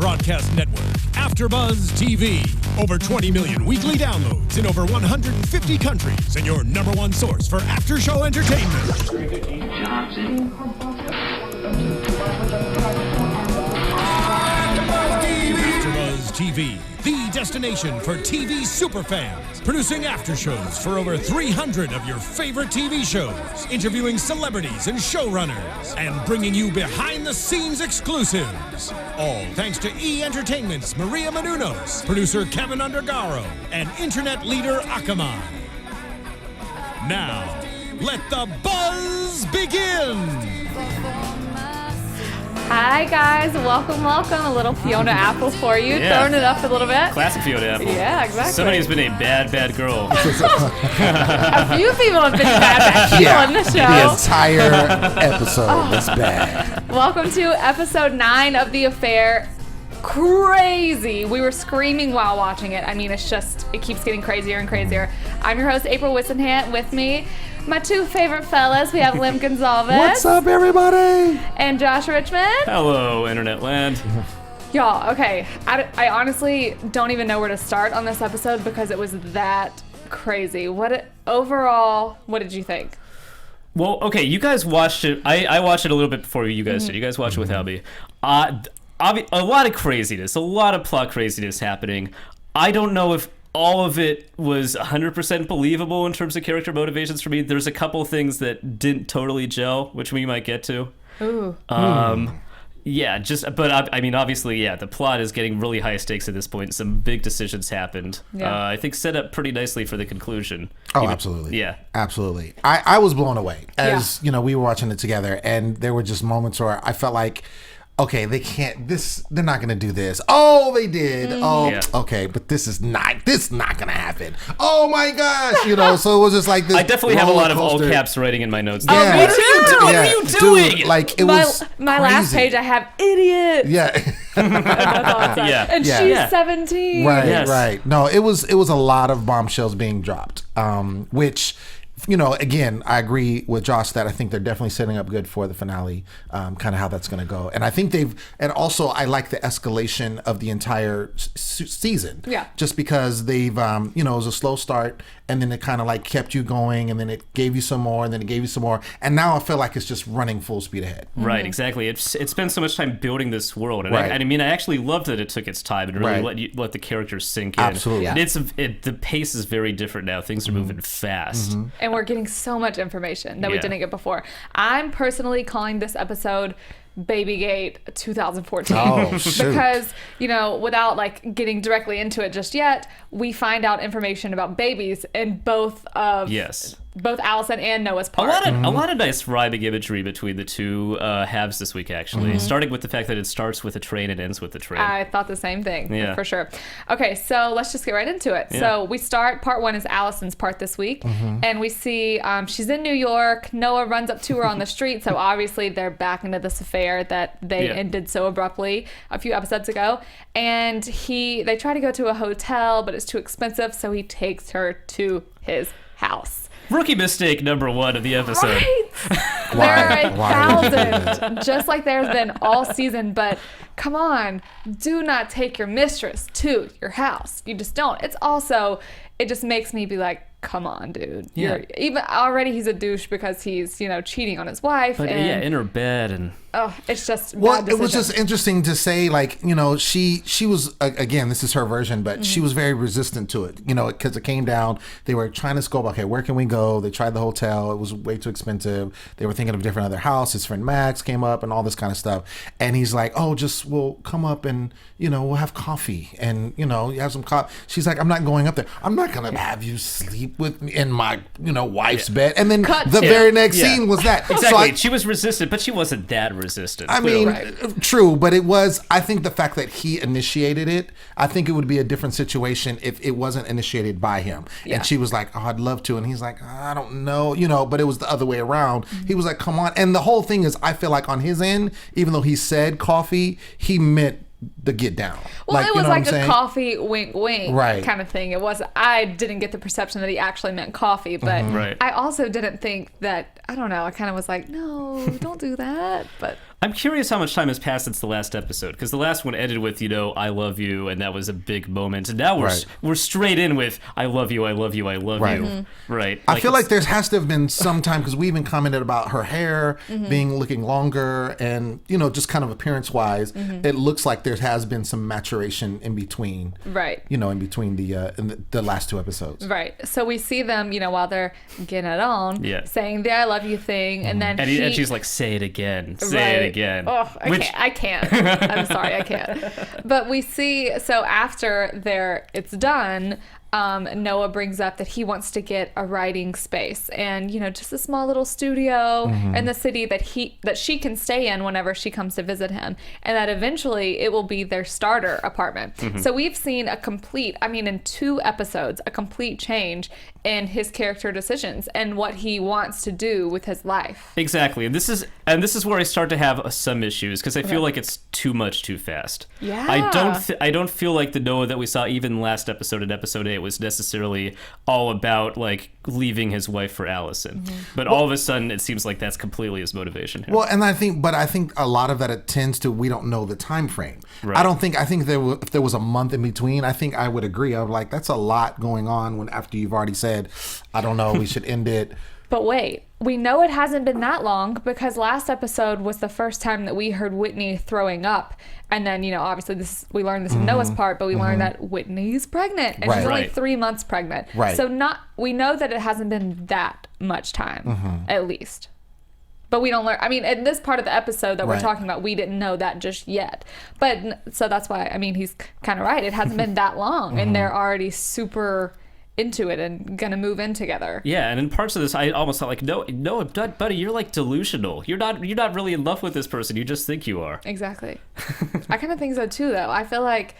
broadcast network, AFTERBUZZ TV. Over 20 million weekly downloads in over 150 countries, and your number one source for after-show entertainment. AFTERBUZZ TV, the destination for TV superfans. Producing aftershows for over 300 of your favorite TV shows. Interviewing celebrities and showrunners. And bringing you behind-the-scenes exclusives. All thanks to E! Entertainment's Maria Menounos, producer Kevin Undergaro, and internet leader Akamai. Now, let the buzz begin! Hi guys, welcome. A little Fiona Apple for you, throwing it up a little bit. Classic Fiona Apple. Yeah, exactly. Somebody has been a bad girl. A few people have been bad people on the show. The entire episode was bad. Welcome to episode 9 of The Affair. Crazy. We were screaming while watching it. I mean, it keeps getting crazier and crazier. I'm your host, April Whisenhant. With me, my two favorite fellas. We have Lem Gonsalves. What's up, everybody? And Josh Richmond. Hello, Internet land. Y'all, okay. I honestly don't even know where to start on this episode because it was that crazy. Overall, what did you think? Well, okay, you guys watched it. I watched it a little bit before you guys did. You guys watched it without me. A lot of craziness, a lot of plot craziness happening. I don't know if all of it was 100% believable in terms of character motivations for me. There's a couple things that didn't totally gel, which we might get to. Ooh. Yeah, but I mean, obviously, yeah, the plot is getting really high stakes at this point. Some big decisions happened. Yeah. I think set up pretty nicely for the conclusion. Oh, absolutely. Yeah. Absolutely. I was blown away as, we were watching it together, and there were just moments where I felt like, okay, they're not gonna do this. Oh, they did. Oh, yeah. Okay, but this is not gonna happen. Oh my gosh, so it was just like this. I definitely have a lot of all caps writing in my notes. Yeah. Me too. What are you doing? Dude, like, it was my crazy. last page, I have idiot. Yeah. Yeah. And she's 17. Right, Yes. right. No, it was a lot of bombshells being dropped, which, again, I agree with Josh that I think they're definitely setting up good for the finale, kind of how that's going to go. And I think and also I like the escalation of the entire season. Yeah. Just because they've, it was a slow start, and then it kind of like kept you going, and then it gave you some more, and then it gave you some more. And now I feel like it's just running full speed ahead. Right, exactly. It spent so much time building this world. And right. I mean, I actually loved that it took its time and really right. let the characters sink in. Absolutely. Yeah. The pace is very different now. Things are moving fast. Mm-hmm. And we're getting so much information that we didn't get before. I'm personally calling this episode Babygate 2014. Oh, shoot. Because, without like getting directly into it just yet, we find out information about babies in both Allison and Noah's part. A lot of nice rhyming imagery between the two halves this week, actually. Starting with the fact that it starts with a train and ends with a train. I thought the same thing, Yeah. for sure. Okay, so let's just get right into it. Yeah. So we start, part 1 is Allison's part this week, and we see she's in New York. Noah runs up to her on the street, so obviously they're back into this affair that they ended so abruptly a few episodes ago. And they try to go to a hotel, but it's too expensive, so he takes her to his house. Rookie mistake number 1 of the episode. Right. There are 1,000, just like there's been all season, but come on, do not take your mistress to your house. You just don't. It just makes me be like, come on, dude. Yeah. Even already he's a douche because he's, cheating on his wife. But in her bed and... Oh, it's just Well, bad it was decision. just interesting to say, like, she was, again, this is her version, but she was very resistant to it, because it came down. They were trying to scope, okay, where can we go? They tried the hotel. It was way too expensive. They were thinking of a different other house. His friend Max came up and all this kind of stuff. And he's like, oh, we'll come up and, we'll have coffee and, you have some coffee. She's like, I'm not going up there. I'm not going to have you sleep with me in my, wife's bed. And then very next scene was that. Exactly. So she was resistant, but she wasn't that resistant. I mean, true, but I think the fact that he initiated it, I think it would be a different situation if it wasn't initiated by him. Yeah. And she was like, oh, I'd love to. And he's like, I don't know, but it was the other way around. He was like, come on. And the whole thing is, I feel like on his end, even though he said coffee, he meant the get down. Well, it was like a coffee wink wink right. kind of thing. I didn't get the perception that he actually meant coffee, but Right. I also didn't think that, I don't know, I kind of was like, no, don't do that. But I'm curious how much time has passed since the last episode, because the last one ended with, I love you, and that was a big moment. And now we're straight in with, I love you, I love you, I love you. Mm-hmm. Right. I feel like there has to have been some time, because we even commented about her hair looking longer, and just kind of appearance-wise, it looks like there has been some maturation in between. Right. In between the last 2 episodes. Right. So we see them, while they're getting it on, saying the I love you thing, and then and she's like, say it again. Say it again. Oh, I can't. I'm sorry, I can't. But we see, so after it's done, Noah brings up that he wants to get a writing space and just a small little studio in the city that she can stay in whenever she comes to visit him, and that eventually it will be their starter apartment. So we've seen in 2 episodes, a complete change in his character decisions and what he wants to do with his life. Exactly. And this is where I start to have some issues, because I feel like it's too much too fast. Yeah. I don't feel like the Noah that we saw even last episode in episode 8 was necessarily all about like leaving his wife for Allison. But all of a sudden it seems like that's completely his motivation here. Well, and I think a lot of that it tends to, we don't know the time frame. Right. I think if there was a month in between, I think I would agree. I would like, that's a lot going on after you've already said, I don't know, we should end it. But wait, we know it hasn't been that long, because last episode was the first time that we heard Whitney throwing up. And then, obviously we learned this in Noah's part, but we learned that Whitney's pregnant, and she's only 3 months pregnant. Right. So we know that it hasn't been that much time, at least. But we don't learn. In this part of the episode that we're talking about, we didn't know that just yet. But so that's why, he's kind of right. It hasn't been that long, and they're already super into it and gonna move in together. Yeah, and in parts of this, I almost felt like, no, buddy, you're like delusional. You're not really in love with this person. You just think you are. Exactly. I kind of think so too, though. I feel like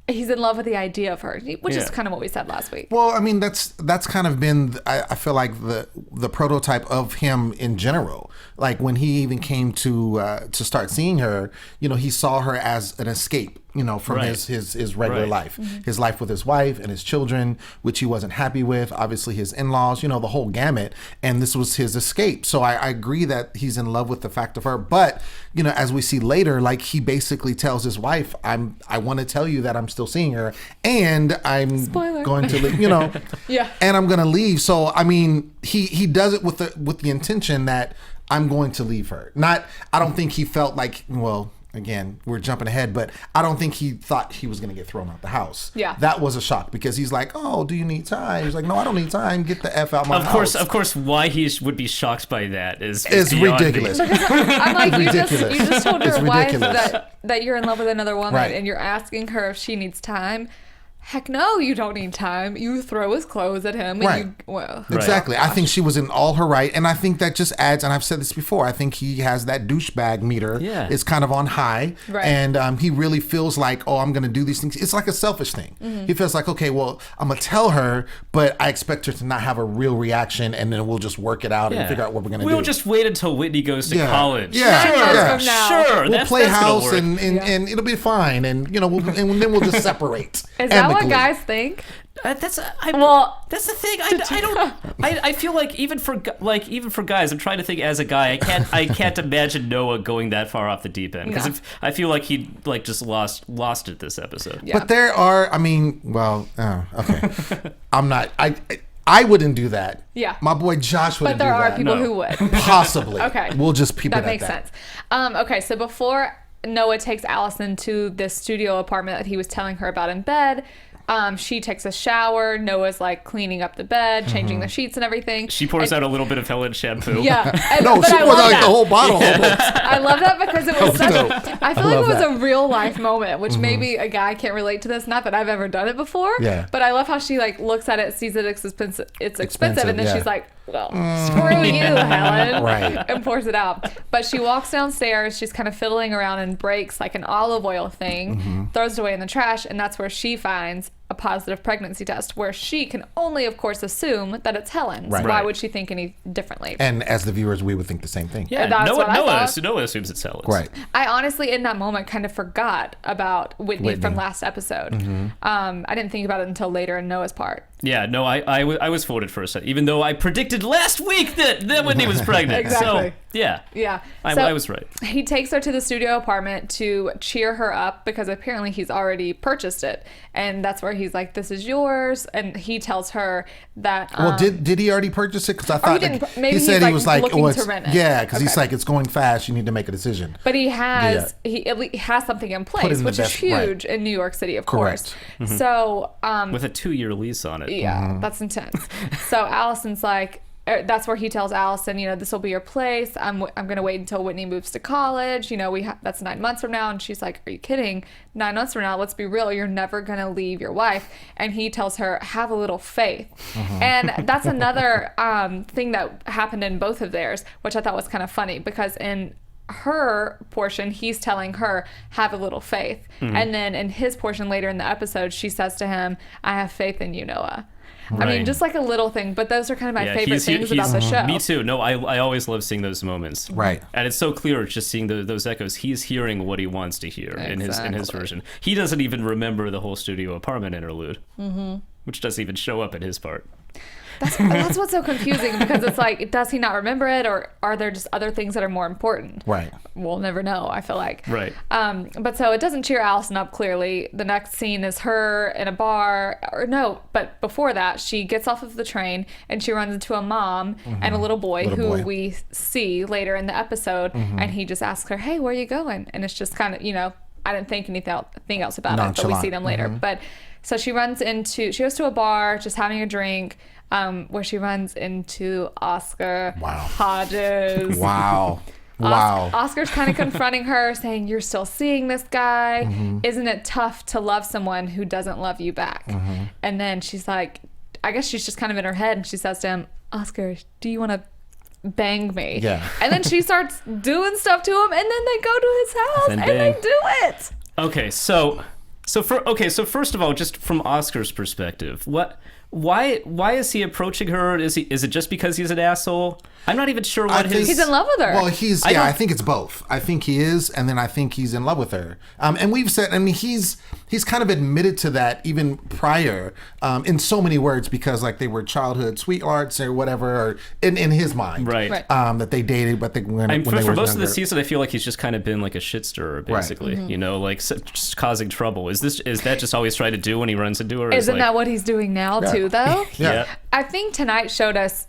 he's in love with the idea of her, which is kind of what we said last week. Well, that's kind of been, I feel like the prototype of him in general. Like when he even came to start seeing her, he saw her as an escape, from his regular life, his life with his wife and his children, which he wasn't happy with. Obviously, his in-laws, the whole gamut, and this was his escape. So I agree that he's in love with the fact of her. But as we see later, like he basically tells his wife, I want to tell you that I'm still seeing her, and I'm going to leave, and I'm going to leave. So he does it with the intention that I'm going to leave her. I don't think he felt like, well, again, we're jumping ahead, but I don't think he thought he was going to get thrown out the house. Yeah. That was a shock, because he's like, oh, do you need time? He's like, no, I don't need time. Get the F out my house. Of course, why he would be shocked by that is ridiculous. I'm like, you ridiculous. just told your wife ridiculous. that you're in love with another woman, and you're asking her if she needs time. Heck no, you don't need time. You throw his clothes at him. And Exactly. I think she was in all her right. And I think that just adds, and I've said this before, I think he has that douchebag meter. Yeah. It's kind of on high. Right. And he really feels like, oh, I'm going to do these things. It's like a selfish thing. He feels like, okay, well, I'm going to tell her, but I expect her to not have a real reaction, and then we'll just work it out and figure out what we're going to do. We'll just wait until Whitney goes to college. Sure. Sure. We'll play house and it'll be fine. And, and then we'll just separate. Is that what guys think? That's the thing. I feel like even for guys, I'm trying to think as a guy. I can't imagine Noah going that far off the deep end, because I feel like he just lost it this episode. Yeah. But there are. Okay. I'm not. I wouldn't do that. Yeah. My boy Josh wouldn't do that. But there are people who would. Possibly. Okay. We'll just keep it at that. That makes sense. Okay, so before Noah takes Allison to this studio apartment that he was telling her about in bed, she takes a shower. Noah's like cleaning up the bed, changing the sheets and everything. She pours out a little bit of Helen shampoo. Yeah. She pours out like the whole bottle. I love that, because it was I feel like it was that. a real life moment, which maybe a guy can't relate to this. Not that I've ever done it before. Yeah. But I love how she like looks at it, sees that it's expensive, and then she's like, well, screw you, Helen. Right. And pours it out. But she walks downstairs. She's kind of fiddling around and breaks like an olive oil thing, throws it away in the trash, and that's where she finds a positive pregnancy test, where she can only, of course, assume that it's Helen's. Right. Why would she think any differently? And as the viewers, we would think the same thing. Yeah, That's what I thought. Noah assumes it's Helen's. Right. I honestly, in that moment, kind of forgot about Whitney from last episode. I didn't think about it until later in Noah's part. Yeah, no, I was fooled at first, even though I predicted last week that Whitney was pregnant. Exactly. So, yeah. Yeah. I was right. He takes her to the studio apartment to cheer her up because apparently he's already purchased it. And that's where he's like, this is yours. And he tells her that... well, did he already purchase it? Because I thought he said he was like, looking to rent it. Yeah, because he's like, it's going fast. You need to make a decision. But he has he at least has something in place, which is huge in New York City, of course. Mm-hmm. So... with a 2-year lease on it. Yeah, that's intense. So Allison's like, that's where he tells Allison, this will be your place. I'm going to wait until Whitney moves to college. That's 9 months from now. And she's like, are you kidding? 9 months from now, let's be real. You're never going to leave your wife. And he tells her, have a little faith. And that's another thing that happened in both of theirs, which I thought was kind of funny because in her portion, he's telling her, have a little faith. And then in his portion later in the episode, she says to him, I have faith in you, Noah. Right. I mean, just like a little thing, but those are kind of my favorite things about the show. Me too. No, I always love seeing those moments. Right. And it's so clear just seeing those echoes. He's hearing what he wants to hear in his version. He doesn't even remember the whole studio apartment interlude, which doesn't even show up in his part. That's what's so confusing because it's like, does he not remember it, or are there just other things that are more important? Right. We'll never know, I feel like. Right. But so it doesn't cheer Allison up, clearly. The next scene is her in a bar. But before that, she gets off of the train and she runs into a mom and a little boy who we see later in the episode. And he just asks her, hey, where are you going? And it's just kind of, I didn't think anything else about it, but we see them later. But so she goes to a bar, just having a drink. Where she runs into Oscar Hodges. Wow. Oscar's kind of confronting her, saying, you're still seeing this guy. Isn't it tough to love someone who doesn't love you back? And then she's like, I guess she's just kind of in her head, and she says to him, Oscar, do you want to bang me? Yeah. And then she starts doing stuff to him, and then they go to his house, and they do it. Okay, so first of all, just from Oscar's perspective, why is he approaching her? Is it just because he's an asshole? I'm not even sure he's in love with her. Well, I think it's both. I think he is, and then I think he's in love with her. And we've said, he's kind of admitted to that even prior, in so many words, because like they were childhood sweethearts or whatever, or in his mind, right? That they dated, but when they were for most younger. of the season, I feel like he's just kind of been like a shit stirrer, basically. Right. Like just causing trouble. Is that just all he's trying to do when he runs into her? Isn't that what he's doing now too, though? Yeah. I think tonight showed us.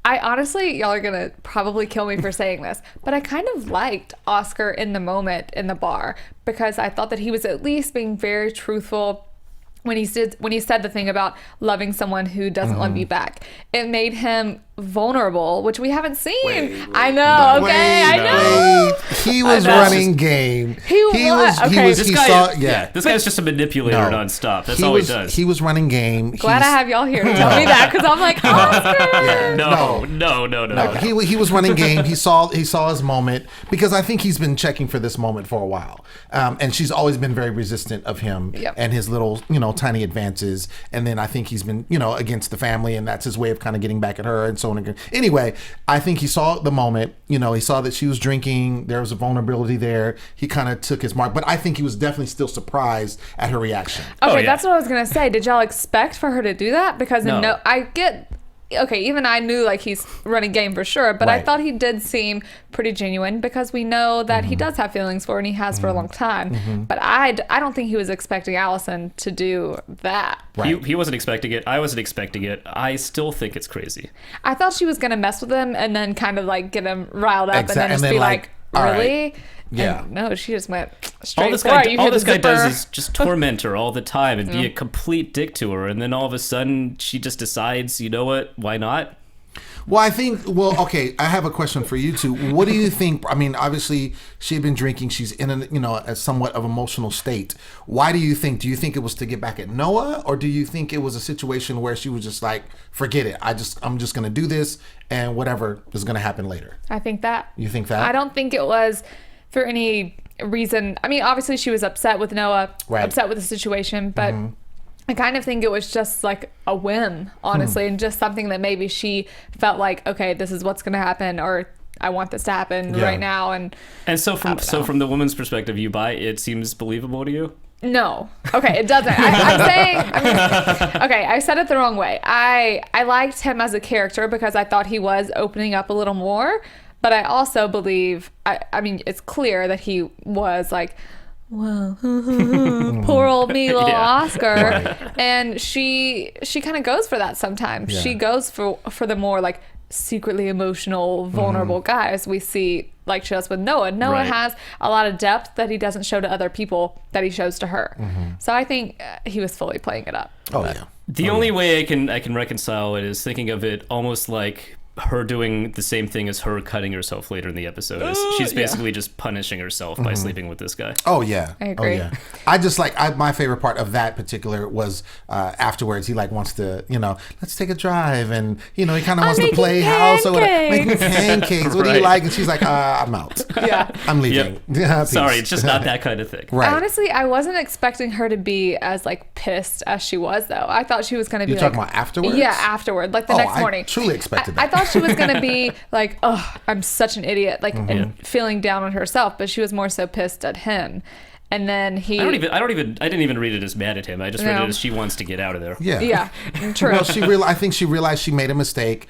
I honestly, y'all are gonna probably kill me for saying this, but I kind of liked Oscar in the moment in the bar because I thought that he was at least being very truthful when he said the thing about loving someone who doesn't love you back. It made him vulnerable, which we haven't seen. I know. He was running game. He was. This guy's just a manipulator nonstop. That's all he does. He was running game. Glad I have y'all here to tell me that, because I'm like, Oscar. No. He was running game. He saw his moment, because I think he's been checking for this moment for a while, and she's always been very resistant of him and his little tiny advances. And then I think he's been against the family, and that's his way of kind of getting back at her and so on again. Anyway, I think he saw the moment. He saw that she was drinking. There was a vulnerability there. He kind of took his mark, but I think he was definitely still surprised at her reaction. Okay, that's what I was gonna say. Did y'all expect for her to do that? Because even I knew like he's running game for sure, but I thought he did seem pretty genuine, because we know that he does have feelings for her, and he has for a long time. But I don't think he was expecting Allison to do that. Right. He wasn't expecting it. I wasn't expecting it. I still think it's crazy. I thought she was gonna mess with him and then kind of like get him riled up and then just be like, really? Right. Yeah. And no, she just went straight all this for guy, it. all this guy does is just torment her all the time and be a complete dick to her, and then all of a sudden she just decides, you know what? Why not? Well, okay, I have a question for you two. What do you think? I mean, obviously she had been drinking. She's in a somewhat of emotional state. Why do you think? Do you think it was to get back at Noah, or do you think it was a situation where she was just like, forget it. I'm just going to do this, and whatever is going to happen later? I think that. You think that? I don't think it was for any reason. I mean, obviously she was upset with Noah, upset with the situation, but I kind of think it was just like a whim, honestly, and just something that maybe she felt like, okay, this is what's going to happen, or I want this to happen right now. And so from the woman's perspective, you buy it seems believable to you? No. Okay, it doesn't. I'm saying, okay, I said it the wrong way. I liked him as a character because I thought he was opening up a little more, but I also believe, I mean, it's clear that he was like, well, poor old me, little Oscar. Right. And she kind of goes for that sometimes. Yeah. She goes for the more like secretly emotional, vulnerable guys we see, like she does with Noah. Noah Right. has a lot of depth that he doesn't show to other people that he shows to her. So I think he was fully playing it up. Oh yeah. The only way I can reconcile it is thinking of it almost like her doing the same thing as her cutting herself later in the episode. She's basically just punishing herself by sleeping with this guy. Oh yeah. I agree. Oh yeah. I just like my favorite part of that particular was afterwards he like wants to, let's take a drive, and he kind of wants to play house or whatever. Making pancakes. What do you Right. like? And she's like, I'm out. Yeah. I'm leaving. Peace. Sorry, it's just not that kind of thing. Right. Honestly, I wasn't expecting her to be as like pissed as she was, though. I thought she was going to be You're talking about afterwards? Yeah, afterward, like the next morning. I truly expected that. I thought she was going to be like, oh, I'm such an idiot, like, and feeling down on herself, but she was more so pissed at him. And then he... I didn't even read it as mad at him. I just read No. it as she wants to get out of there. Yeah. Yeah, true. Well, I think she realized she made a mistake.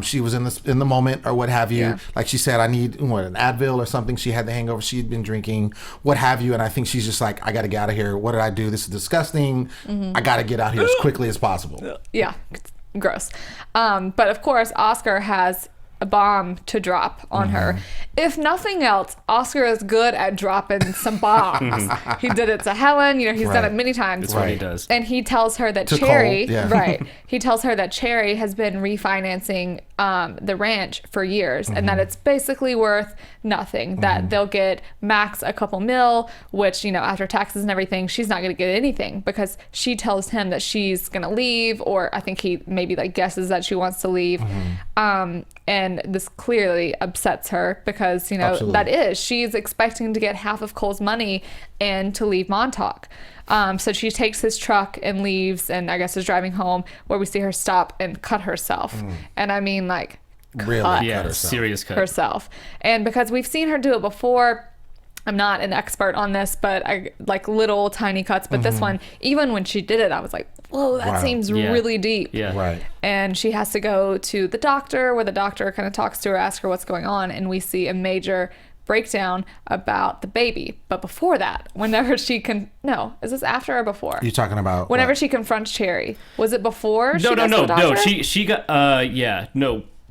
She was in the moment or what have you. Yeah. Like she said, I need an Advil or something. She had the hangover. She'd been drinking, what have you. And I think she's just like, I got to get out of here. What did I do? This is disgusting. I got to get out here as quickly as possible. Yeah, it's gross. But of course, Oscar has a bomb to drop on her. If nothing else, Oscar is good at dropping some bombs. He did it to Helen. He's done it many times. That's what he does. And he tells her that To Cherry, Cole, yeah. right? He tells her that Cherry has been refinancing the ranch for years, and that it's basically worth nothing. That they'll get max a couple mil, which after taxes and everything, she's not going to get anything because she tells him that she's going to leave, or I think he maybe like guesses that she wants to leave. And this clearly upsets her because Absolutely. she's expecting to get half of Cole's money and to leave Montauk. So she takes his truck and leaves, and I guess is driving home, where we see her stop and cut herself. And I mean, like, Really? cut Yeah, herself. serious cut. herself. And because we've seen her do it before, I'm not an expert on this, but I like little tiny cuts. But this one, even when she did it, I was like, whoa, that Wow. seems Yeah. really deep. Yeah. Right. And she has to go to the doctor, where the doctor kind of talks to her, asks her what's going on, and we see a major breakdown about the baby. But before that, whenever she is this after or before? You're talking about Whenever what? she confronts Cherry, was it before? No. She She got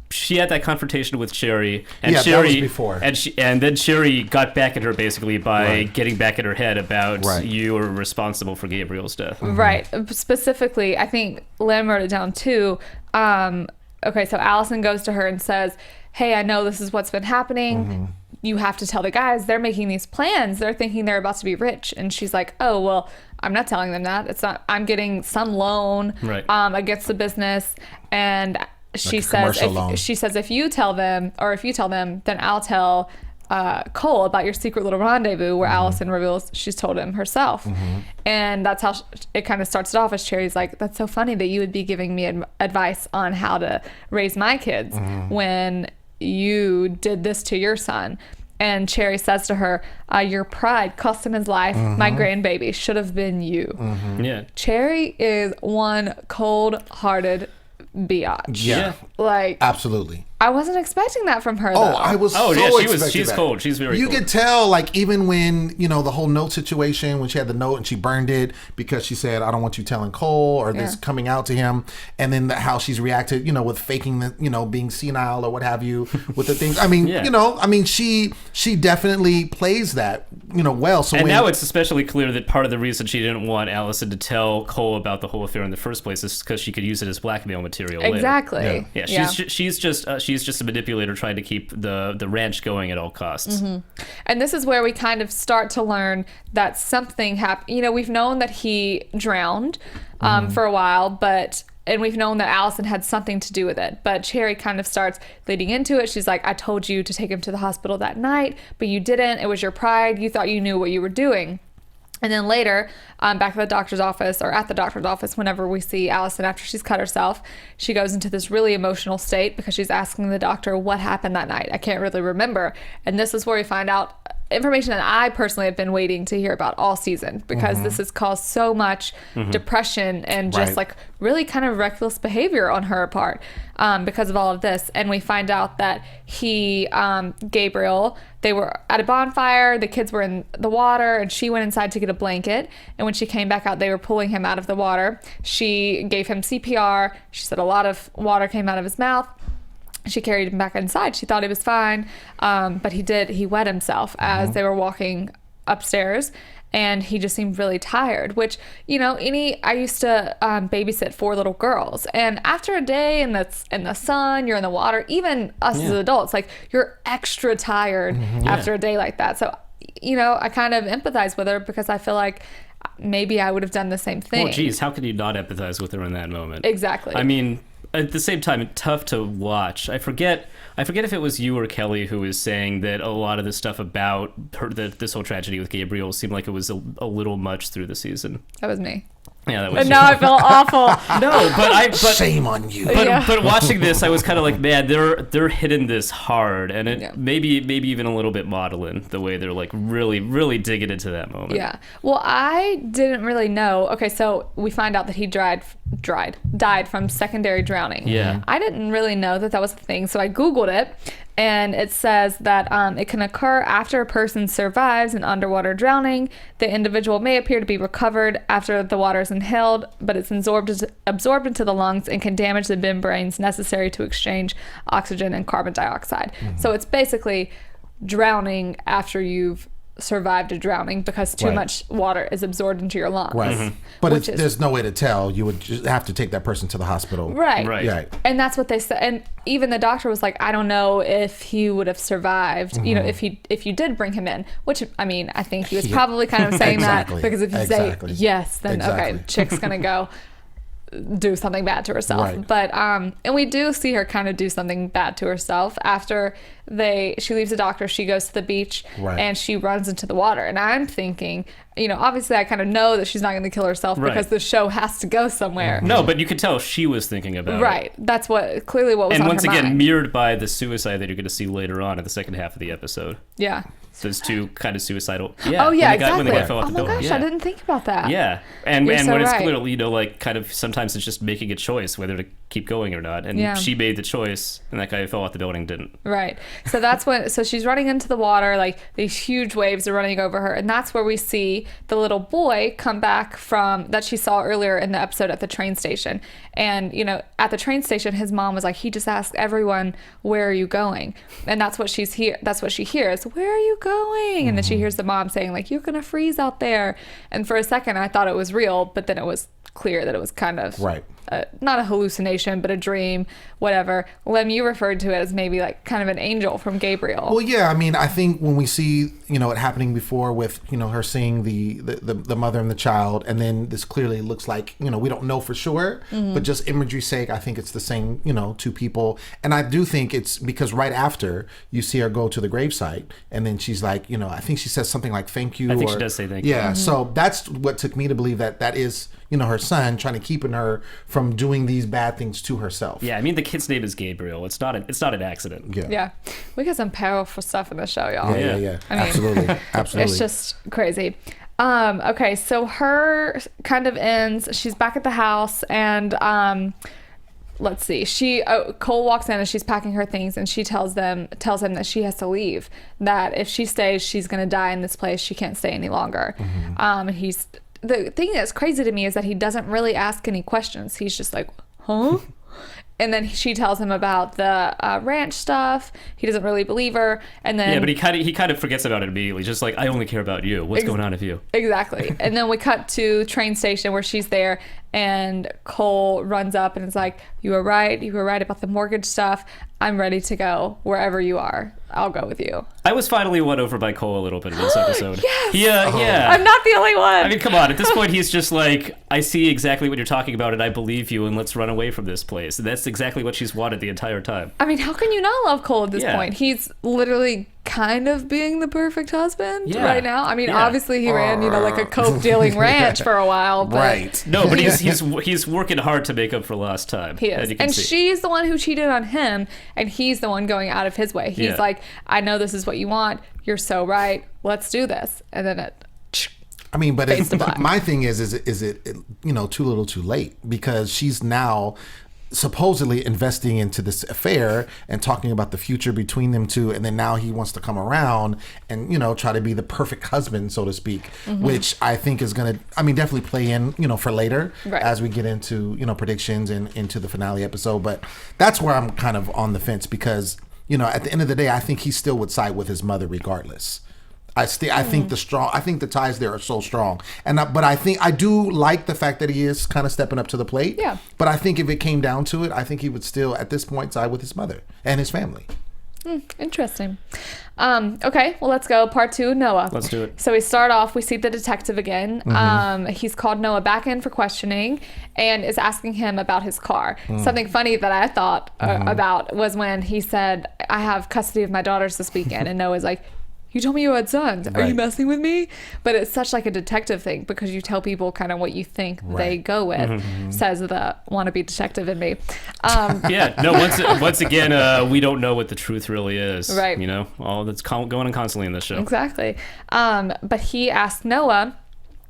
She had that confrontation with Cherry, and Yeah, that Cherry was before. and then Cherry got back at her basically by Right. getting back in her head about Right. you were responsible for Gabriel's death. Right. Specifically, I think Lem wrote it down too. Okay, so Allison goes to her and says, hey, I know this is what's been happening. You have to tell the guys. They're making these plans. They're thinking they're about to be rich. And she's like, oh, well, I'm not telling them that. It's not. I'm getting some loan Right. against the business. And she a says, commercial loan. if you tell them, then I'll tell Cole about your secret little rendezvous, where Allison reveals she's told him herself. And that's how it kind of starts it off, as Cherry's like, that's so funny that you would be giving me advice on how to raise my kids when you did this to your son. And Cherry says to her, your pride cost him his life. My grandbaby should have been you. Yeah. Cherry is one cold-hearted biatch. Yeah. Like, Absolutely. I wasn't expecting that from her, though. Oh, I was Oh, so yeah, expecting she's that. cold. She's very You cold. could tell, like, even when, the whole note situation, when she had the note and she burned it because she said, I don't want you telling Cole or this coming out to him. And then how she's reacted, with faking the, being senile or what have you with the things. I mean, Yeah. she definitely plays that, well. So And when, now it's especially clear that part of the reason she didn't want Allison to tell Cole about the whole affair in the first place is because she could use it as blackmail material later. Exactly. Yeah, she's just a manipulator trying to keep the ranch going at all costs. And this is where we kind of start to learn that something happened. We've known that he drowned for a while, and we've known that Allison had something to do with it. But Cherry kind of starts leading into it. She's like, I told you to take him to the hospital that night, but you didn't. It was your pride. You thought you knew what you were doing. And then later, back at the doctor's office, whenever we see Allison after she's cut herself, she goes into this really emotional state because she's asking the doctor what happened that night. I can't really remember. And this is where we find out information that I personally have been waiting to hear about all season, because this has caused so much depression and just like really kind of reckless behavior on her part because of all of this. And we find out that Gabriel, they were at a bonfire, the kids were in the water, and she went inside to get a blanket. And when she came back out, they were pulling him out of the water. She gave him CPR. She said a lot of water came out of his mouth. She carried him back inside. She thought he was fine, but he wet himself as they were walking upstairs, and he just seemed really tired, which, you know, I used to babysit 4 little girls, and after a day in the sun, you're in the water, even us as adults, like, you're extra tired after a day like that. So, you know, I kind of empathize with her, because I feel like maybe I would have done the same thing. Well, geez, how could you not empathize with her in that moment? Exactly. I mean, at the same time, it's tough to watch. I forget if it was you or Kelly who was saying that a lot of the stuff about this whole tragedy with Gabriel seemed like it was a little much through the season. That was me. Yeah, that was. And now I feel awful. No, but shame on you. But watching this, I was kind of like, man, they're hitting this hard, and it maybe even a little bit maudlin, the way they're like really digging into that moment. Yeah. Well, I didn't really know. Okay, so we find out that he died from secondary drowning. Yeah. I didn't really know that was a thing, so I Googled it. And it says that it can occur after a person survives an underwater drowning. The individual may appear to be recovered after the water is inhaled, but it's absorbed into the lungs and can damage the membranes necessary to exchange oxygen and carbon dioxide. So it's basically drowning after you've survived a drowning, because too much water is absorbed into your lungs. Right. But there's no way to tell. You would just have to take that person to the hospital. Right. Yeah. And that's what they said. And even the doctor was like, I don't know if he would have survived, you know, if you did bring him in, which, I mean, I think he was probably kind of saying that, because if you say yes, then okay, chick's gonna go do something bad to herself. Right. But and we do see her kind of do something bad to herself after she leaves the doctor. She goes to the beach and she runs into the water, and I'm thinking, you know, obviously I kind of know that she's not going to kill herself because the show has to go somewhere. No, but you could tell she was thinking about it. That's clearly what was on her mind. And once again, mirrored by the suicide that you're going to see later on in the second half of the episode. Yeah. Those 2 kind of suicidal. Yeah. Oh yeah, exactly. When the guy fell off the building. Gosh, I didn't think about that. Yeah, and when it's clearly, you know, like, kind of sometimes it's just making a choice whether to keep going or not, and she made the choice, and that guy who fell off the building didn't. Right. So that's when. So she's running into the water, like these huge waves are running over her, and that's where we see the little boy come back from that she saw earlier in the episode at the train station. And, you know, at the train station, his mom was like, he just asked everyone, "Where are you going?" And that's what she hears. "Where are you going?" And then she hears the mom saying, like, "You're gonna freeze out there." And for a second, I thought it was real, but then it was clear that it was kind of not a hallucination, but a dream, whatever. Lem, you referred to it as maybe like kind of an angel from Gabriel. Well, yeah, I mean, I think when we see, you know, it happening before with, you know, her seeing the mother and the child, and then this clearly looks like, you know, we don't know for sure, but just imagery's sake, I think it's the same, you know, 2 people. And I do think it's because right after you see her go to the gravesite, and then she's like, you know, I think she says something like "thank you." I think she does say thank you. Yeah, so that's what took me to believe that is, you know, her son trying to keep her from doing these bad things to herself. Yeah, I mean, the kid's name is Gabriel. It's not an accident. Yeah. We got some powerful stuff in the show, y'all. Yeah. I mean, absolutely. It's just crazy. Okay, so her kind of ends. She's back at the house, and let's see. Cole walks in and she's packing her things, and she tells him that she has to leave. That if she stays, she's gonna die in this place. She can't stay any longer. The thing that's crazy to me is that he doesn't really ask any questions. He's just like, huh? And then she tells him about the ranch stuff. He doesn't really believe her. And then but he kind of forgets about it immediately. Just like, I only care about you. What's going on with you? Exactly. And then we cut to train station where she's there, and Cole runs up and is like, you were right about the mortgage stuff. I'm ready to go wherever you are. I'll go with you. I was finally won over by Cole a little bit in this episode. Yes! Yeah. I'm not the only one. I mean, come on. At this point, he's just like, I see exactly what you're talking about, and I believe you, and let's run away from this place. And that's exactly what she's wanted the entire time. I mean, how can you not love Cole at this point? He's literally kind of being the perfect husband right now. I mean, Yeah. obviously he ran, like a coke dealing ranch for a while, but Right. No, but he's working hard to make up for lost time. he is. And see. she's the one who cheated on him, and he's the one going out of his way. He's like, I know this is what you want. You're so right. Let's do this. And then I mean, but Fades to black. my thing is it too little too late, because she's now supposedly investing into this affair and talking about the future between them two, and then now he wants to come around and try to be the perfect husband, so to speak, which I think is gonna definitely play in for later as we get into predictions and into the finale episode. But that's where I'm kind of on the fence, because at the end of the day, I think he still would side with his mother regardless. I think the ties there are so strong, but I do like the fact that he is kind of stepping up to the plate. Yeah. But I think if it came down to it, I think he would still at this point side with his mother and his family. Interesting. Okay, well, let's go. Part 2, Noah. Let's do it. So we start off, we see the detective again. He's called Noah back in for questioning and is asking him about his car. Something funny that I thought about was when he said, I have custody of my daughters this weekend. And Noah's like, you told me you had sons. Are you messing with me? But it's such like a detective thing, because you tell people kind of what you think they go with, says the wannabe detective in me. Once again, we don't know what the truth really is. Right. All that's going on constantly in this show. Exactly. But he asked Noah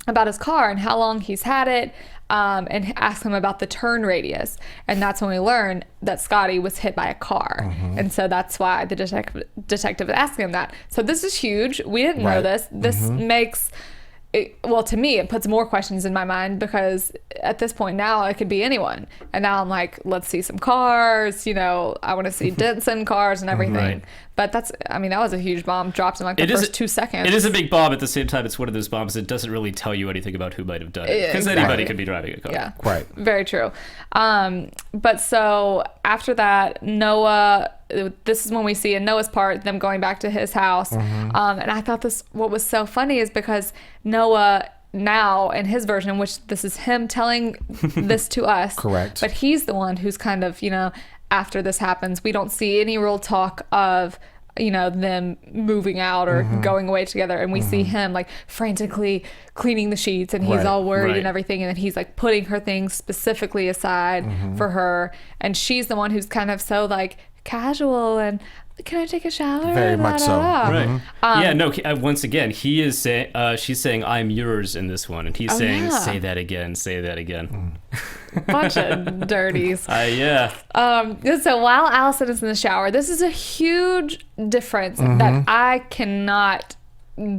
about his car and how long he's had it, and asked him about the turn radius. And that's when we learn that Scotty was hit by a car. And so that's why the detective is asking him that. So this is huge. We didn't know this. This makes... to me, it puts more questions in my mind, because at this point now it could be anyone. And now I'm like, let's see some cars. I want to see dents in cars and everything. Right. But that was a huge bomb dropped in like the first 2 seconds. It is a big bomb. At the same time, it's one of those bombs that doesn't really tell you anything about who might have done it, because anybody could be driving a car. Yeah, right. Very true. But so after that, Noah. This is when we see in Noah's part them going back to his house. And I thought what was so funny is because Noah now in his version, which this is him telling this to us. Correct. But he's the one who's kind of, after this happens, we don't see any real talk of them moving out or going away together, and we see him like frantically cleaning the sheets, and he's all worried and everything, and then he's like putting her things specifically aside for her, and she's the one who's kind of so like casual and can I take a shower? Very much so. Right. Once again, he is saying, she's saying, I'm yours in this one. And he's saying, say that again, say that again. Bunch of dirties. So while Allison is in the shower, this is a huge difference that I cannot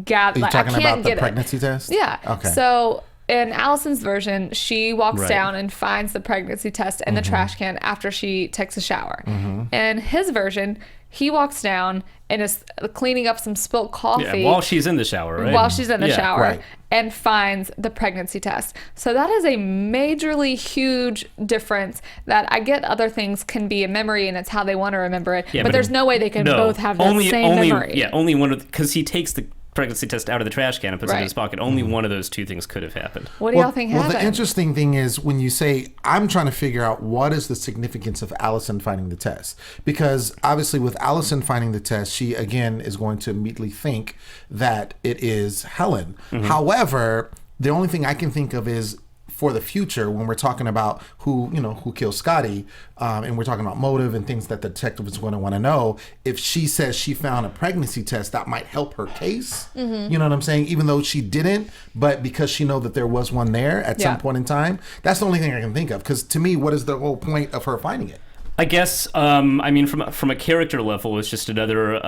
gather. Are you talking about the get pregnancy test? Yeah. Okay. So in Allison's version, she walks down and finds the pregnancy test in the trash can after she takes a shower. In his version, he walks down and is cleaning up some spilt coffee. Yeah, while she's in the shower, right? While she's in the shower. Right. And finds the pregnancy test. So that is a majorly huge difference that I get other things can be a memory and it's how they want to remember it. But there's no way they can both have the same memory. Yeah, only one, because he takes the pregnancy test out of the trash can and puts it in his pocket. Only one of those two things could have happened. What do y'all think happened? Well, the interesting thing is when you say, I'm trying to figure out what is the significance of Allison finding the test. Because obviously with Allison finding the test, she again is going to immediately think that it is Helen. However, the only thing I can think of is for the future, when we're talking about who killed Scotty, and we're talking about motive and things that the detective is going to want to know, if she says she found a pregnancy test, that might help her case. You know what I'm saying? Even though she didn't, but because she know that there was one there at some point in time, that's the only thing I can think of. Because to me, what is the whole point of her finding it? I guess, from a character level, it's just another,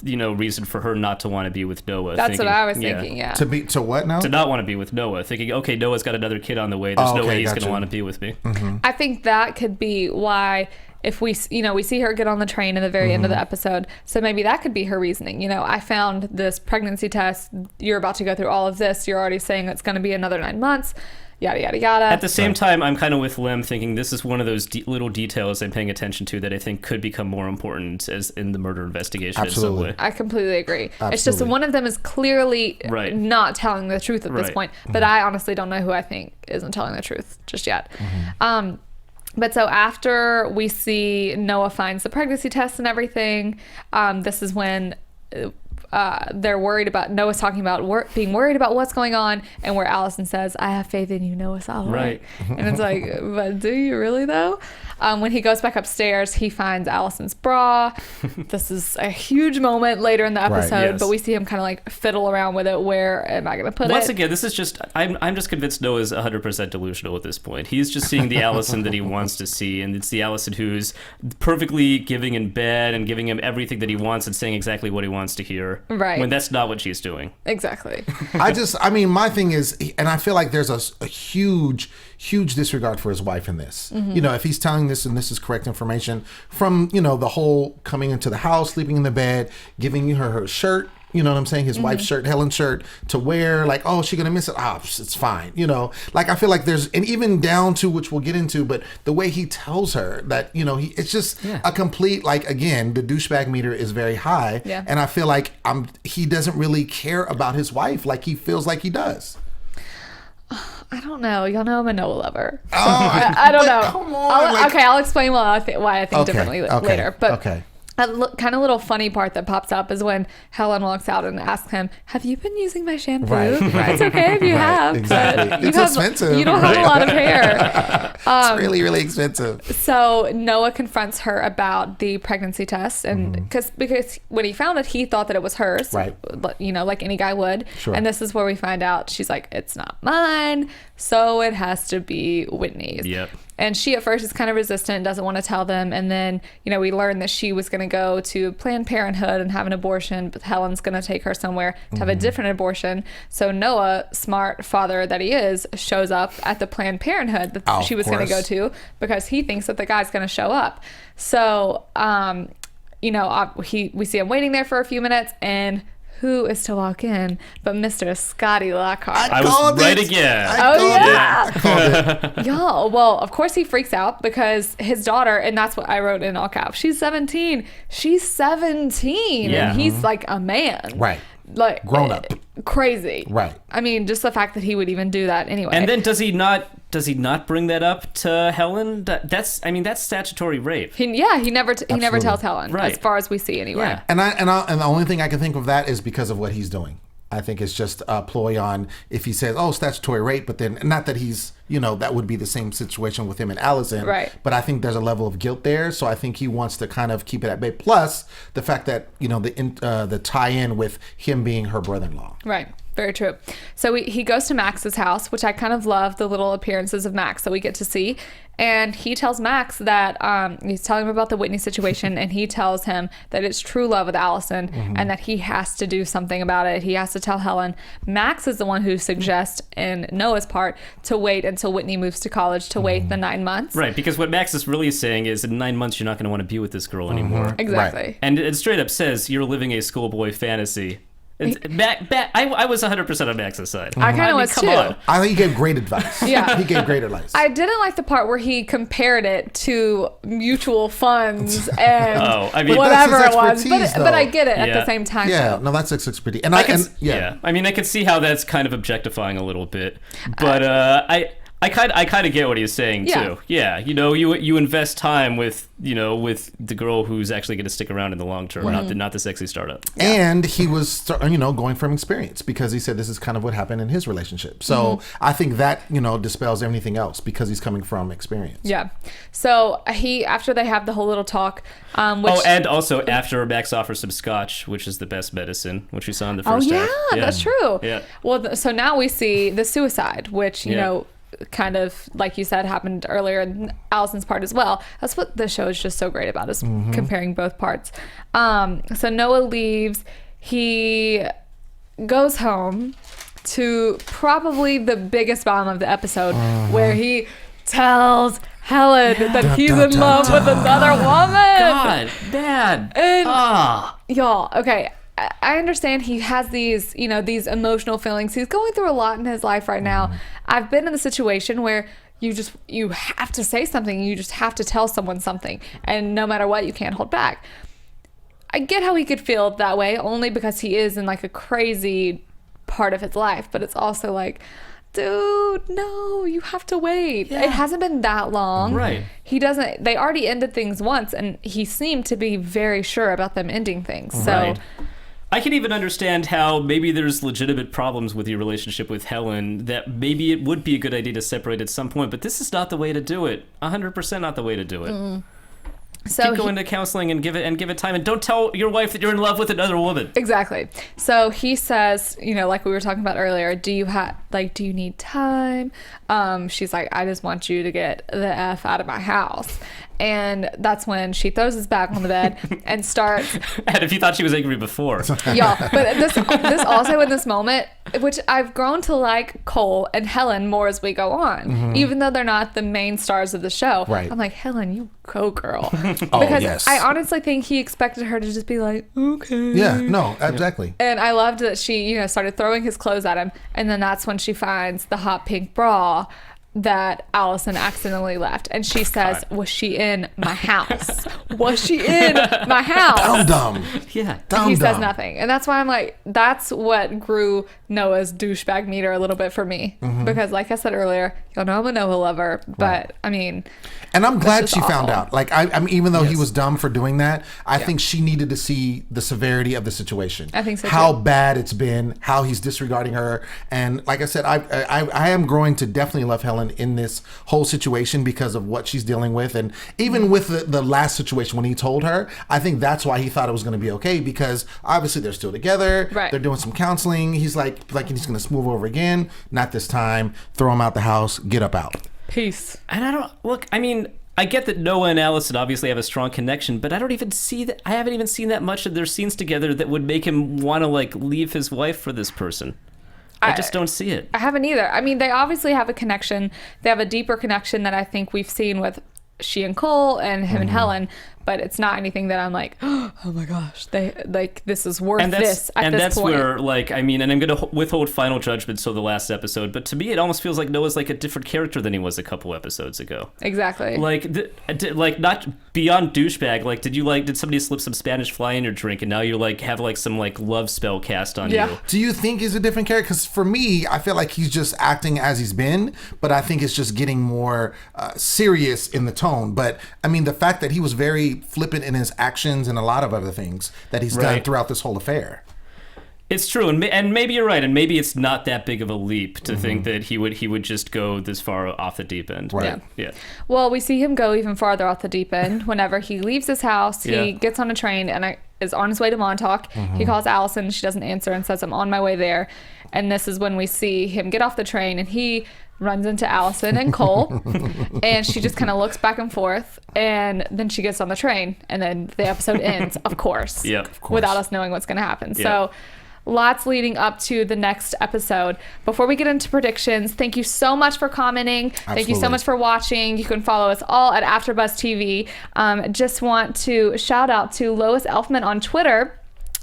reason for her not to want to be with Noah. That's what I was thinking, yeah. To what now? To not want to be with Noah. Thinking, okay, Noah's got another kid on the way. There's no way he's going to want to be with me. I think that could be why, if we see her get on the train in the very end of the episode, so maybe that could be her reasoning. I found this pregnancy test. You're about to go through all of this. You're already saying it's going to be another 9 months. Yada, yada, yada. At the same time, I'm kind of with Lem, thinking this is one of those little details I'm paying attention to that I think could become more important as in the murder investigation in some way. I completely agree. It's just one of them is clearly not telling the truth at this point, but I honestly don't know who I think isn't telling the truth just yet. But so after we see Noah finds the pregnancy test and everything, this is when they're worried about, Noah's talking about being worried about what's going on, and where Allison says, I have faith in you, Noah Soloway. Right. And it's like, but do you really though? When he goes back upstairs, he finds Allison's bra. This is a huge moment later in the episode, Yes. but we see him kind of like fiddle around with it. Where am I going to put it? Once again, this is just, I'm just convinced Noah's 100% delusional at this point. He's just seeing the Allison that he wants to see, and it's the Allison who's perfectly giving in bed and giving him everything that he wants and saying exactly what he wants to hear. Right. When that's not what she's doing. Exactly. I mean, my thing is, and I feel like there's a huge disregard for his wife in this. You know, if he's telling this and this is correct information from, you know, the whole coming into the house, sleeping in the bed, giving her shirt, you know what I'm saying? His wife's shirt, Helen's shirt to wear, like, oh, is she going to miss it? Oh, it's fine. You know, like, I feel like there's, and even down to, which we'll get into, but the way he tells her that, you know, it's just a complete, like, again, the douchebag meter is very high. Yeah. And I feel like he doesn't really care about his wife like he feels like he does. I don't know. Y'all know I'm a Noah lover. So Oh, I don't know. Come on. Okay, I'll explain why I think differently later. But okay. a kind of little funny part that pops up is when Helen walks out and asks him, have you been using my shampoo? Right. It's okay if you have. Exactly. But It's expensive. You don't have a lot of hair. It's really, really expensive. So Noah confronts her about the pregnancy test, and because when he found it, he thought that it was hers, Right? You know, like any guy would. Sure. And this is where we find out she's like, it's not mine, so it has to be Whitney's. Yep. And she at first is kind of resistant, doesn't want to tell them. And then, you know, we learn that she was going to go to Planned Parenthood and have an abortion, but Helen's going to take her somewhere to have a different abortion. So Noah, smart father that he is, shows up at the Planned Parenthood that she was going to go to because he thinks that the guy's going to show up. So, you know, we see him waiting there for a few minutes, and who is to walk in but Mr. Scotty Lockhart? I was right again. Yeah. I called it. Yeah, well, of course he freaks out because his daughter, and that's what I wrote in all caps, she's 17. She's 17. Yeah. And he's like a man. Right. Like Grown up. Crazy. Right. I mean, just the fact that he would even do that anyway. And then does he not bring that up to Helen? That's statutory rape. He never tells Helen, Right. as far as we see anyway. Yeah. And the only thing I can think of that is because of what he's doing. I think it's just a ploy on if he says, oh, statutory rape, but then not that he's, you know, that would be the same situation with him and Allison. Right. But I think there's a level of guilt there. So I think he wants to kind of keep it at bay. Plus the fact that, you know, the tie-in with him being her brother-in-law. Right. Very true. So he goes to Max's house, which I kind of love the little appearances of Max that we get to see. And he tells Max that he's telling him about the Whitney situation, and he tells him that it's true love with Allison and that he has to do something about it. He has to tell Helen. Max is the one who suggests, in Noah's part, to wait until Whitney moves to college, to wait the 9 months. Right, because what Max is really saying is in 9 months you're not going to want to be with this girl anymore. Exactly. Right. And it straight up says you're living a schoolboy fantasy. I was 100% on Max's side. I kind of was come too. on. I think he gave great advice. Yeah. He gave great advice. I didn't like the part where he compared it to mutual funds and whatever That's his it was. expertise, But I though. get it at Yeah. the same time. Yeah, though. no, that's expertise. And I mean, I could see how that's kind of objectifying a little bit, but I kind of get what he's saying too. Yeah, you know, you invest time with the girl who's actually going to stick around in the long term, not the sexy startup. And he was, going from experience because he said this is kind of what happened in his relationship. So I think that, dispels anything else because he's coming from experience. Yeah. So after they have the whole little talk, and also after Max offers some scotch, which is the best medicine, which we saw in the first half. That's true. Yeah. Well, so now we see the suicide, which, you know, kind of, like you said, happened earlier in Allison's part as well. That's what the show is just so great about, is comparing both parts. So Noah leaves. He goes home to probably the biggest bomb of the episode, where he tells Helen that he's in love with another woman. God, bad. And y'all, okay, I understand he has these, these emotional feelings. He's going through a lot in his life right now. I've been in the situation where you have to say something. You just have to tell someone something. And no matter what, you can't hold back. I get how he could feel that way, only because he is in like a crazy part of his life. But it's also like, dude, no, you have to wait. Yeah. It hasn't been that long. Right. They already ended things once, and he seemed to be very sure about them ending things. So. Right. I can even understand how maybe there's legitimate problems with your relationship with Helen, that maybe it would be a good idea to separate at some point, but this is not the way to do it. 100% not the way to do it. So keep going to counseling and give it time, and don't tell your wife that you're in love with another woman. Exactly. So he says, like we were talking about earlier, do you need time? She's like, I just want you to get the F out of my house. And that's when she throws his back on the bed and starts. And if you thought she was angry before. Yeah, but this also in this moment, which I've grown to like Cole and Helen more as we go on, even though they're not the main stars of the show. Right. I'm like, Helen, you go girl. Oh, because yes. I honestly think he expected her to just be like, okay. Yeah, no, exactly. And I loved that she, started throwing his clothes at him. And then that's when she finds the hot pink bra that Allison accidentally left. And she says, was she in my house? Was she in my house? Dumb. Yeah. He says nothing. And that's why I'm like, that's what grew Noah's douchebag meter a little bit for me. Because like I said earlier, y'all know I'm a Noah lover. But, I mean... And I'm glad she found awful. out. Like, I mean, even though he was dumb for doing that, I think she needed to see the severity of the situation. I think so, how too. bad it's been, how he's disregarding her. And like I said, I am growing to definitely love Helen in this whole situation because of what she's dealing with. And even with the last situation when he told her, I think that's why he thought it was going to be okay, because obviously they're still together. Right. They're doing some counseling. He's like he's going to smooth over again. Not this time. Throw him out the house. Get up out. Peace. And I get that Noah and Allison obviously have a strong connection, but I don't even see that. I haven't even seen that much of their scenes together that would make him want to leave his wife for this person. I just don't see it. I haven't either. I mean, they obviously have a connection. They have a deeper connection that I think we've seen with she and Cole and him and Helen, but it's not anything that I'm like, oh my gosh, this is worth this at this point. And that's where, and I'm going to withhold final judgment till the last episode, but to me it almost feels like Noah's a different character than he was a couple episodes ago. Exactly. Not beyond douchebag, did somebody slip some Spanish fly in your drink and now you're have some love spell cast on you? Do you think he's a different character? Because for me, I feel like he's just acting as he's been, but I think it's just getting more serious in the tone. But I mean, the fact that he was very flippant in his actions and a lot of other things that he's done throughout this whole affair. It's true, and maybe you're right, and maybe it's not that big of a leap to think that he would just go this far off the deep end. Right. Yeah. Well, we see him go even farther off the deep end. Whenever he leaves his house, he gets on a train and is on his way to Montauk. He calls Allison. She doesn't answer and says, I'm on my way there. And this is when we see him get off the train and he runs into Allison and Cole, and she just kind of looks back and forth, and then she gets on the train, and then the episode ends, of course, without us knowing what's going to happen. So lots leading up to the next episode. Before we get into predictions, thank you so much for commenting. Absolutely. Thank you so much for watching. You can follow us all at AfterBuzz TV. Just want to shout out to Lois Elfman on Twitter.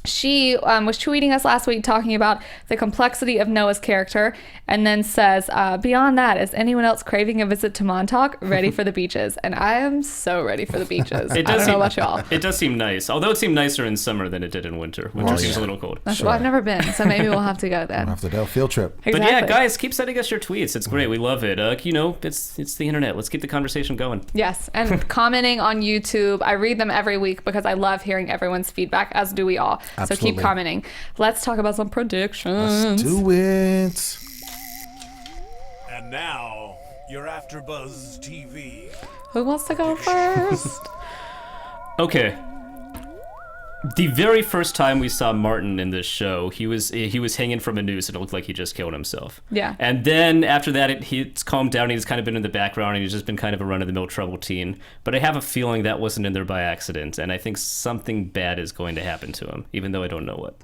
She was tweeting us last week talking about the complexity of Noah's character, and then says, beyond that, is anyone else craving a visit to Montauk? Ready for the beaches? And I am so ready for the beaches. I don't know about y'all. It does seem nice, although it seemed nicer in summer than it did in winter. Winter seems a little cold. Well, I've never been, so maybe we'll have to go then. We'll have to do a field trip. Exactly. But yeah, guys, keep sending us your tweets. It's great. We love it. It's the internet. Let's keep the conversation going. Yes, and commenting on YouTube. I read them every week because I love hearing everyone's feedback, as do we all. Absolutely. So keep commenting. Let's talk about some predictions. Let's do it. And now, your AfterBuzz TV. Who wants to go first? Okay. The very first time we saw Martin in this show, he was hanging from a noose and it looked like he just killed himself. Yeah. And then after that, it's calmed down. He's kind of been in the background and he's just been kind of a run-of-the-mill trouble teen. But I have a feeling that wasn't in there by accident, and I think something bad is going to happen to him, even though I don't know what.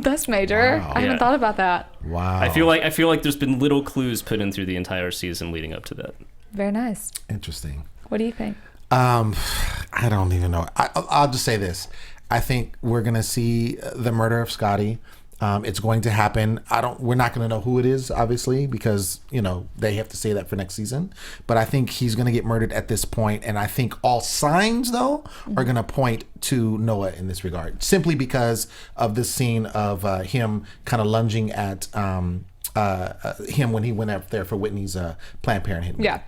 That's major. Wow. I haven't thought about that. Wow. I feel like there's been little clues put in through the entire season leading up to that. Very nice. Interesting. What do you think? I don't even know. I'll just say this. I think we're going to see the murder of Scotty. It's going to happen. We're not going to know who it is, obviously, because, they have to say that for next season. But I think he's going to get murdered at this point. And I think all signs, though, are going to point to Noah in this regard, simply because of this scene of him kind of lunging at him when he went up there for Whitney's Planned Parenthood. Yeah.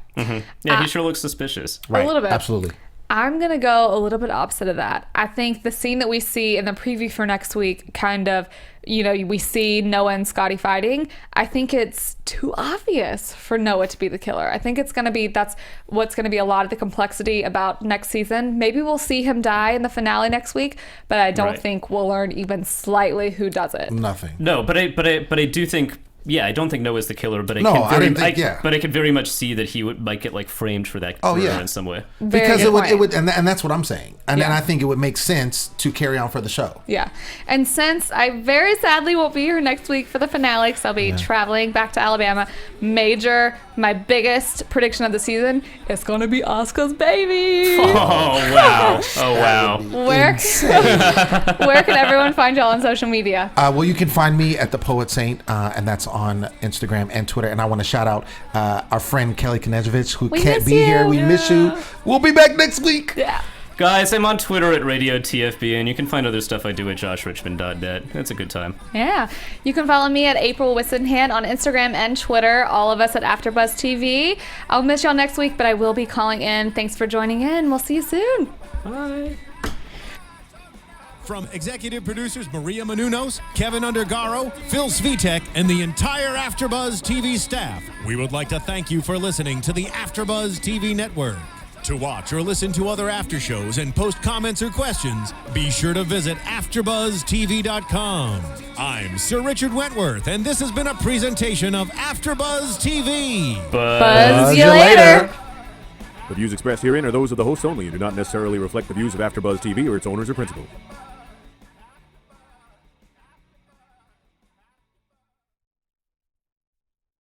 Yeah, he sure looks suspicious. Right. A little bit. Absolutely. I'm going to go a little bit opposite of that. I think the scene that we see in the preview for next week, kind of, we see Noah and Scotty fighting. I think it's too obvious for Noah to be the killer. I think that's what's going to be a lot of the complexity about next season. Maybe we'll see him die in the finale next week, but I don't think we'll learn even slightly who does it. Nothing. No, but I do think. Yeah, I don't think Noah's the killer, but but I could very much see that he might get framed for that murder in some way. Because it would, and that's what I'm saying, and I think it would make sense to carry on for the show. Yeah, and since I very sadly won't be here next week for the finale, because I'll be traveling back to Alabama, my biggest prediction of the season is going to be Oscar's baby. Oh wow! Oh wow! Where can everyone find y'all on social media? Well, you can find me at the Poet Saint, and that's on Instagram and Twitter. And I want to shout out our friend Kelly Konejevich, who can't be here. We miss you. We'll be back next week. Yeah. Guys, I'm on Twitter at Radio TFB, and you can find other stuff I do at joshrichmond.net. It's a good time. Yeah. You can follow me at April Whisenhant on Instagram and Twitter, all of us at AFTERBUZZ TV. I'll miss y'all next week, but I will be calling in. Thanks for joining in. We'll see you soon. Bye. From executive producers Maria Menounos, Kevin Undergaro, Phil Svitek, and the entire AfterBuzz TV staff, we would like to thank you for listening to the AfterBuzz TV network. To watch or listen to other after shows and post comments or questions, be sure to visit AfterBuzzTV.com. I'm Sir Richard Wentworth, and this has been a presentation of AfterBuzz TV. Buzz you later. The views expressed herein are those of the hosts only and do not necessarily reflect the views of AfterBuzz TV or its owners or principals.